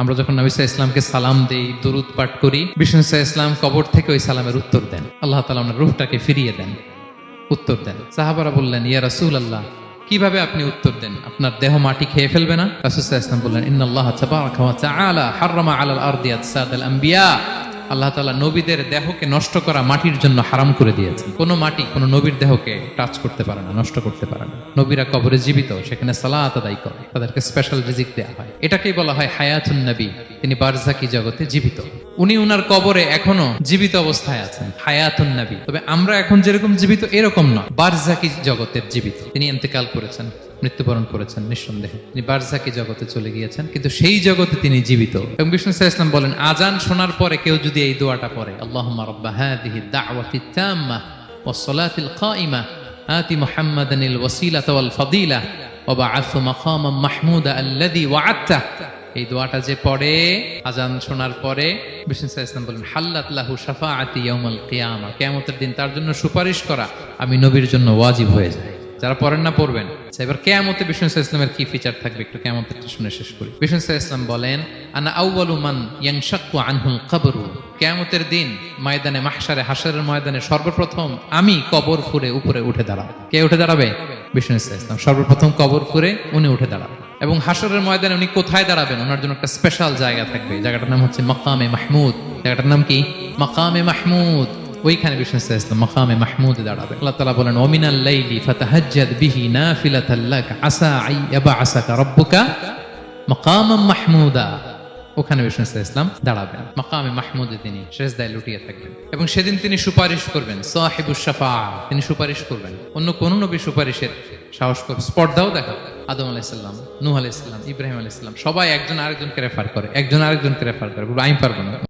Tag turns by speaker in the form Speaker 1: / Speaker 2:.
Speaker 1: আমরা যখন নবী সাল্লাল্লাহু আলাইহি ইসলামকে সালাম দেই, দুরূদ পাঠ করি, বিষ্ণু সাল্লাল্লাহু আলাইহি ইসলাম কবর থেকে ওই সালামের উত্তর দেন। আল্লাহ তাআলা ওনার রূহটাকে ফিরিয়ে দেন, উত্তর দেন। সাহাবারা বললেন, ইয়া রাসূলুল্লাহ, কিভাবে আপনি উত্তর দেন? আপনার দেহ মাটি খেয়ে ফেলবে না? রাসূল সাল্লাল্লাহু আলাইহি ওয়াসাল্লাম বললেন, ইন্নাল্লাহ তাবারাকা ওয়া তাআলা হাররামা আলাল আরদি আজসাদাল আম্বিয়া। আল্লাহ তাআলা নবীদের দেহকে নষ্ট করা মাটির জন্য হারাম করে দিয়েছেন। কোনো মাটি কোনো নবীর দেহকে টাচ করতে পারে না, নষ্ট করতে পারে না। নবীরা কবরে জীবিত, সেখানে সালাত আদায় করে, তাদেরকে স্পেশাল রিজিক দেওয়া হয়। এটাকেই বলা হয় হায়াতুন নবী। তিনি বারজাকি জগতে জীবিত, উনি উনার কবরে এখনো জীবিত অবস্থায় আছেন, হায়াতুন নবী। তবে আমরা এখন যেরকম জীবিত এরকম নয়, বারজাকি জগতের জীবিত। তিনি ইন্তেকাল করেছেন, মৃত্যুবরণ করেছেন, নিঃসন্দেহে তিনি বারজাকি জগতে চলে গিয়েছেন, কিন্তু সেই জগতে তিনি জীবিত। এবং বিষ্ণু সাল্লাল্লাহু আলাইহি ওয়াসাল্লাম বলেন, আজান শোনার পরে কেউ যদি এই দোয়াটা পড়ে, আল্লাহুম্মা রাব্বা হাযিহি দাওয়াতিত তাম্মা ওয়াস সালাতিল কাইমা আতি মুহাম্মাদানিল ওয়াসিলাতা ওয়াল ফাদিলা ওয়া বা'আথহু মাকামান মাহমুদা আল্লাযী ওয়া'আদতা। এই দোয়াটা যে পড়ে আজান শোনার পরে, বিষ্ণু সাল্লাল্লাহু আলাইহি ওয়াসাল্লাম বলেন, হাল্লাত লাহু শাফাআতি ইয়াউমাল কিয়ামা। কিয়ামতের দিন তার জন্য সুপারিশ করা আমি নবীর জন্য ওয়াজিব হয়ে যায়। যারা পড়েন না পড়বেন। এবার কিয়ামতে বিষ্ণু সাল্লাল্লাহু আলাইহি ওয়াসাল্লামের কি ফিচার থাকবে একটু কিয়ামতের শুনে শেষ করি। বিষ্ণু সাল্লাল্লাহু আলাইহি ওয়াসাল্লাম বলেন, আনা আউয়ালু মান ইয়ানশাক্কু আনহুল কবরু। কিয়ামতের দিন ময়দানে মাহশারে, হাশরের ময়দানে সর্বপ্রথম আমি কবর ফুঁড়ে উপরে উঠে দাঁড়াবো। কে উঠে দাঁড়াবে? বিষ্ণু সাল্লাল্লাহু আলাইহি ওয়াসাল্লাম সর্বপ্রথম কবর ফুঁড়ে উনি উঠে দাঁড়াবেন। এবং হাশরের ময়দানে উনি কোথায় দাঁড়াবেন? ওনার জন্য একটা স্পেশাল জায়গা থাকবে। জায়গাটার নাম হচ্ছে মাকামে মাহমুদ। জায়গাটার নাম কি? মাকামে মাহমুদ। ওইখানে বিষ্ণু সাল্লাল্লাহু আলাইহি ওয়াসাল্লাম মাকামে মাহমুদে দাঁড়াবেন। আল্লাহ তাআলা বলেন, ওয়া মিনাল লাইলি ফাতাহাজ্জাদ বিহি নাফিলাতাল লাক আসা আইয়াবআসাকা রাব্বুকা মাকামান মাহমুদা। ওখানে বিষ্ণু সাল্লাল্লাহু আলাইহি ওয়াসাল্লাম দাঁড়াবেন, মাকামে মাহমুদে তিনি সিজদায় লুটিয়ে থাকবেন। এবং সেদিন তিনি সুপারিশ করবেন, সাহিবুশ শাফাআ, তিনি সুপারিশ করবেন। অন্য কোন নবী সুপারিশের সাহস করে স্পর্ধাও দেখাবে। আদম আলাইহিস সালাম, নূহ আলাইহিস সালাম, ইব্রাহিম আলাইহিস সালাম সবাই একজন আরেকজনকে রেফার করে, একজন আরেকজনকে রেফার করে, আমি পারবো না।